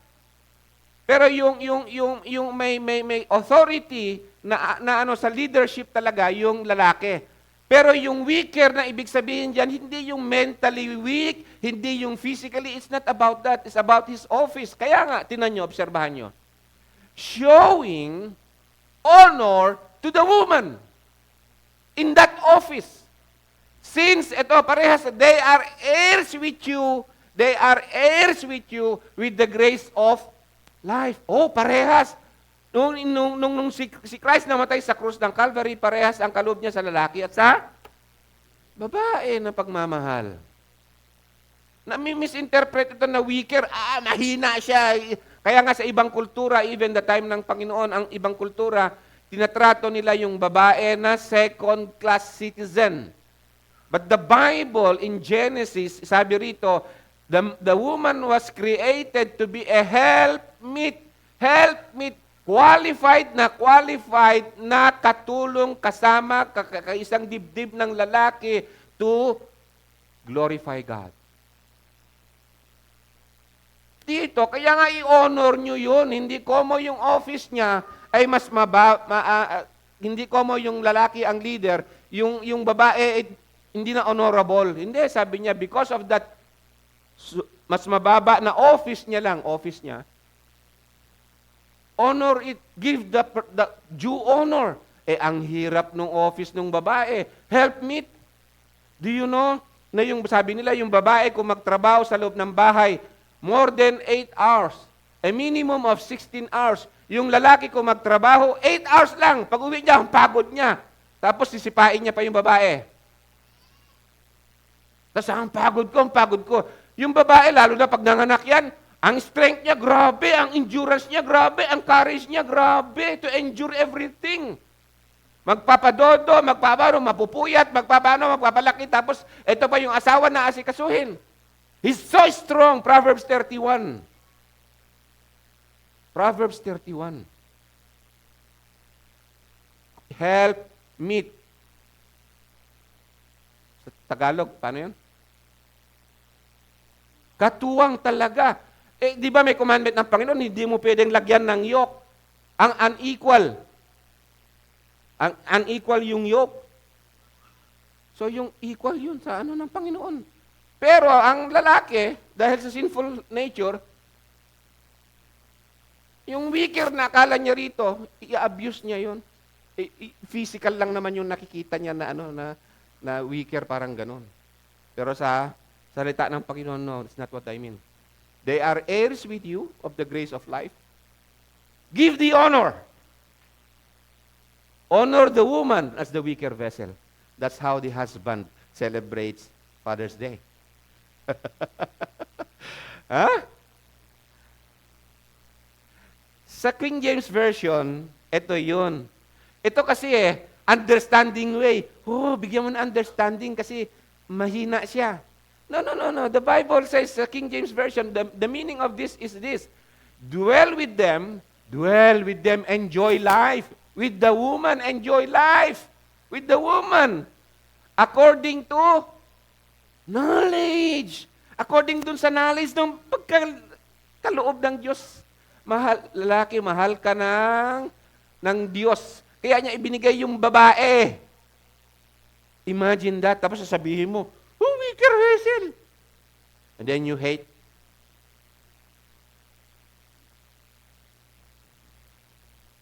Pero yung may authority na sa leadership talaga yung lalaki. Pero yung weaker na ibig sabihin diyan, hindi yung mentally weak, hindi yung physically, it's not about that, it's about his office. Kaya nga, tinan nyo, obserbahan nyo. Showing honor to the woman in that office. Since, ito, parehas, they are heirs with you, they are heirs with you with the grace of life. Oh, parehas. Nung si Christ namatay sa krus ng Calvary, parehas ang kaloob niya sa lalaki at sa babae na pagmamahal. Nami-misinterpret ito na weaker, mahina siya. Kaya nga sa ibang kultura, even the time ng Panginoon, ang ibang kultura, tinatrato nila yung babae na second-class citizen. But the Bible in Genesis, sabi rito, the woman was created to be a helpmeet, qualified na katulong kasama kaisang dibdib ng lalaki to glorify God. Dito, kaya nga i-honor nyo yun. Hindi komo yung office niya ay mas hindi komo yung lalaki ang leader, yung babae hindi na honorable. Hindi, sabi niya, because of that, mas mababa na office niya, honor it, give the due honor. Ang hirap ng office ng babae. Help me. Do you know, na yung sabi nila, yung babae kung magtrabaho sa loob ng bahay, more than 8 hours, a minimum of 16 hours. Yung lalaki kung magtrabaho, 8 hours lang. Pag uwi niya, ang pagod niya. Tapos sisipain niya pa yung babae. Tapos ang pagod ko. Yung babae, lalo na pag nanganak yan, ang strength niya, grabe. Ang endurance niya, grabe. Ang courage niya, grabe. To endure everything. Magpapadodo, mapupuyat, magpapalaki. Tapos, ito pa yung asawa na asikasuhin. He's so strong. Proverbs 31. Proverbs 31. Help meet. Sa Tagalog, paano yun? Katuwang talaga. Di ba may commandment ng Panginoon, hindi mo pwedeng lagyan ng yoke. Ang unequal. Ang unequal yung yoke. So yung equal yun sa ng Panginoon. Pero ang lalaki, dahil sa sinful nature, yung weaker na akala niya rito, i-abuse niya yun. Physical lang naman yung nakikita niya na weaker, parang ganun. Pero sa salita ng Panginoon, no, that's not what I mean. They are heirs with you of the grace of life. Give the honor. Honor the woman as the weaker vessel. That's how the husband celebrates Father's Day. Ha? Sa King James Version, ito yun. Ito kasi understanding way. Bigyan mo ng understanding kasi mahina siya. No. The Bible says, sa King James Version, the meaning of this is this. Dwell with them, enjoy life. With the woman, enjoy life. With the woman. According to knowledge. According dun sa knowledge ng pagkaloob ng Diyos. Lalaki, mahal ka ng Diyos. Kaya niya ibinigay yung babae. Imagine that. Tapos sasabihin mo, weaker vessel. And then you hate.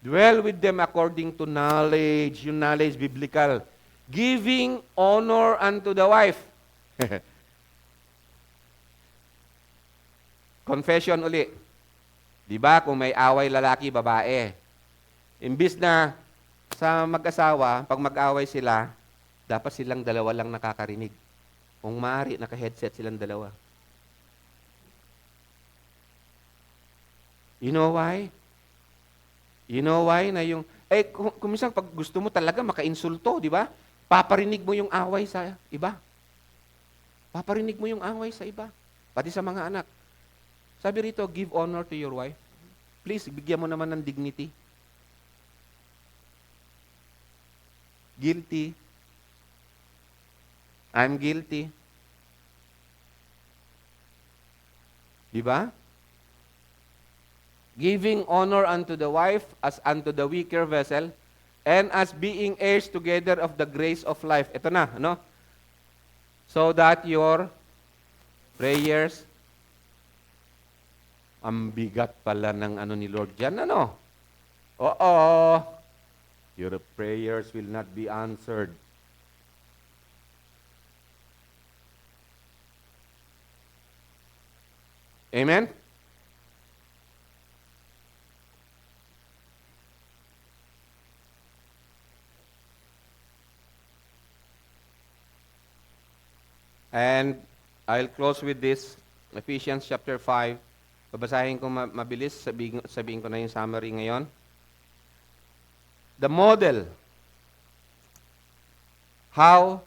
Dwell with them according to knowledge. Yung knowledge biblical. Giving honor unto the wife. Confession uli. Diba, kung may away lalaki, babae. Imbis na sa mag-asawa, pag mag-away sila, dapat silang dalawa lang nakakarinig. Kung maaari, naka-headset silang dalawa. You know why? You know why? Na yung, kung minsan pag gusto mo talaga maka-insulto, di ba? Paparinig mo yung away sa iba. Paparinig mo yung away sa iba. Pati sa mga anak. Sabi rito, give honor to your wife. Please, bigyan mo naman ng dignity. Guilty. I'm guilty. Di ba? Giving honor unto the wife as unto the weaker vessel, and as being heirs together of the grace of life. Ito na, ano? So that your prayers, ang bigat pala ng ni Lord dyan, ano? Oo, your prayers will not be answered. Amen? And I'll close with this, Ephesians chapter 5. Babasahin ko mabilis, sabihin ko na yung summary ngayon. The model, how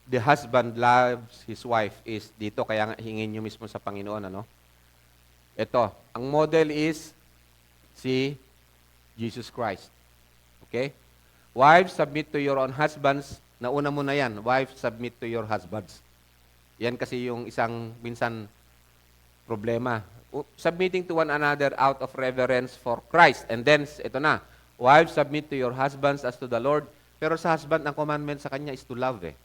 the husband loves his wife is dito, kaya nga hingin nyo mismo sa Panginoon, ano? Ito, ang model is si Jesus Christ. Okay? Wives, submit to your own husbands. Nauna mo na yan. Wives, submit to your husbands. Yan kasi yung isang minsan problema. Submitting to one another out of reverence for Christ. And then, ito na. Wives, submit to your husbands as to the Lord. Pero sa husband, ang commandment sa kanya is to love eh.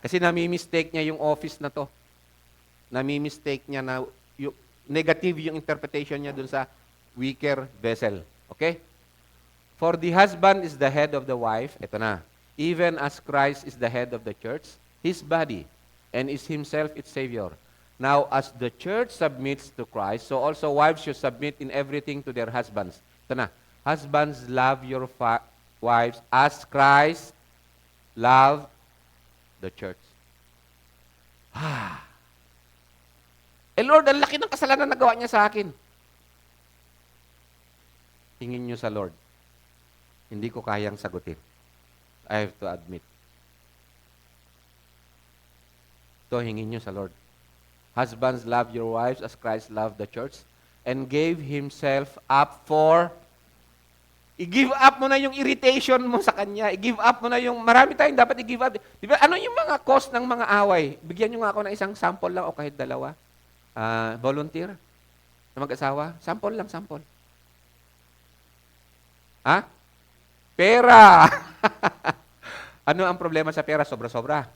Kasi nami-mistake niya yung office na to. Nami-mistake niya na yung negative yung interpretation niya dun sa weaker vessel. Okay? For the husband is the head of the wife. Ito na. Even as Christ is the head of the church, his body, and is himself its Savior. Now, as the church submits to Christ, so also wives should submit in everything to their husbands. Ito na. Husbands, love your wives as Christ loved the church. Eh Lord, ang laki ng kasalanan na nagawa niya sa akin. Tingin niyo sa Lord. Hindi ko kayang sagutin. I have to admit. Ito, hingin nyo sa Lord. Husbands, love your wives as Christ loved the church and gave Himself up for... I-give up mo na yung irritation mo sa Kanya. I-give up mo na yung... Marami tayong dapat i-give up. Diba? Ano yung mga cause ng mga away? Bigyan nyo nga ako ng isang sample lang o kahit dalawa. Volunteer? Na mag-asawa? Sample lang, sample. Ha? Pera! Ano ang problema sa pera? Sobra-sobra.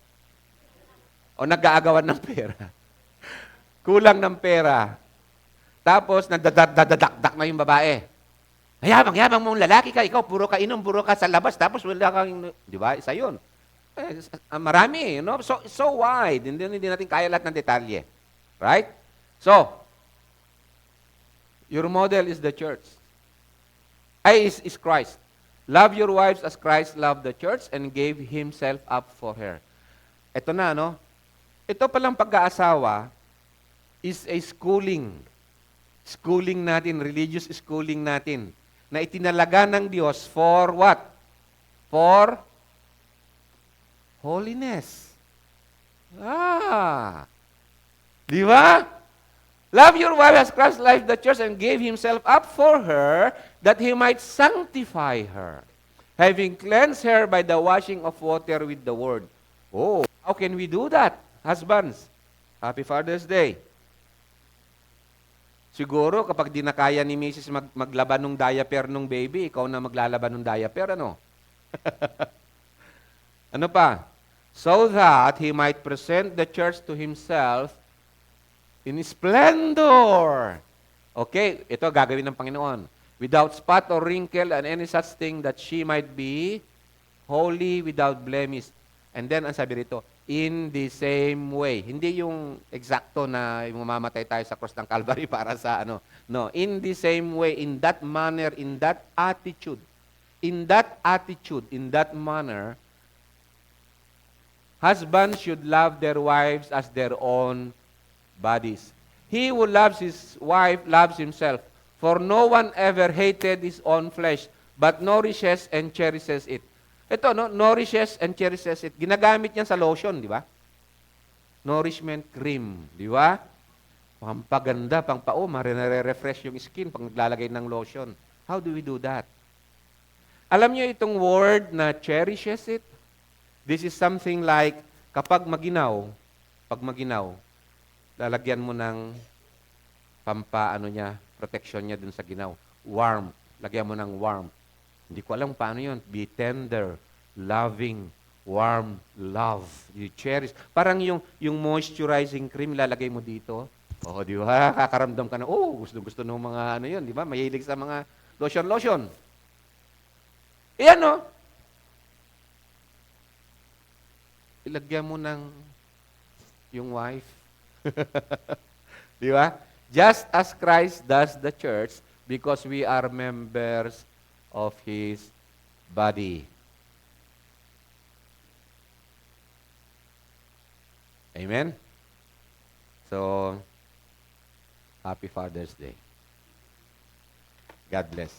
O nag-aagawan ng pera. Kulang ng pera. Tapos, nagdadakdak na yung babae. Yabang mong lalaki ka, ikaw puro ka inom, puro ka sa labas, tapos wala kang, di ba? Isa yun. Marami, no? So wide. Hindi natin kaya lahat ng detalye. Right? So, your model is the church. Is Christ. Love your wives as Christ loved the church and gave Himself up for her. Ito na, no? Ito palang pag-aasawa is a schooling. Schooling natin, religious schooling natin, na itinalaga ng Diyos for what? For holiness. Di ba? Love your wife as Christ loved the church and gave Himself up for her, that He might sanctify her, having cleansed her by the washing of water with the word. Oh, how can we do that? Husbands, Happy Father's Day. Siguro kapag di na kaya ni Mrs. maglaban ng diaper ng baby, ikaw na maglalaban ng diaper, ano? Ano pa? So that He might present the church to Himself in splendor. Okay, ito gagawin ng Panginoon. Without spot or wrinkle and any such thing, that she might be holy without blemish. And then, ang sabi rito, in the same way. Hindi yung exacto na mamamatay tayo sa cross ng Calvary para sa ano. No, in the same way, in that manner, in that attitude. In that attitude, in that manner, husbands should love their wives as their own bodies. He who loves his wife loves himself. For no one ever hated his own flesh, but nourishes and cherishes it. Ito, no? Nourishes and cherishes it. Ginagamit niya sa lotion, di ba? Nourishment cream, di ba? Pampaganda, nare-refresh yung skin pag naglalagay ng lotion. How do we do that? Alam niyo itong word na cherishes it? This is something like, pag maginaw, lalagyan mo ng protection niya dun sa ginaw. Warm. Lagyan mo ng warm. Hindi ko alam paano yun. Be tender, loving, warm, love. You cherish. Parang yung moisturizing cream, lalagay mo dito. Oh, di ba? Kakaramdam ka na, gusto ng mga ano yun, di ba? Mahilig sa mga lotion. Iyan, no? Ilagyan mo ng yung wife. Di ba? Just as Christ does the church because we are members of His body. Amen? So, Happy Father's Day. God bless.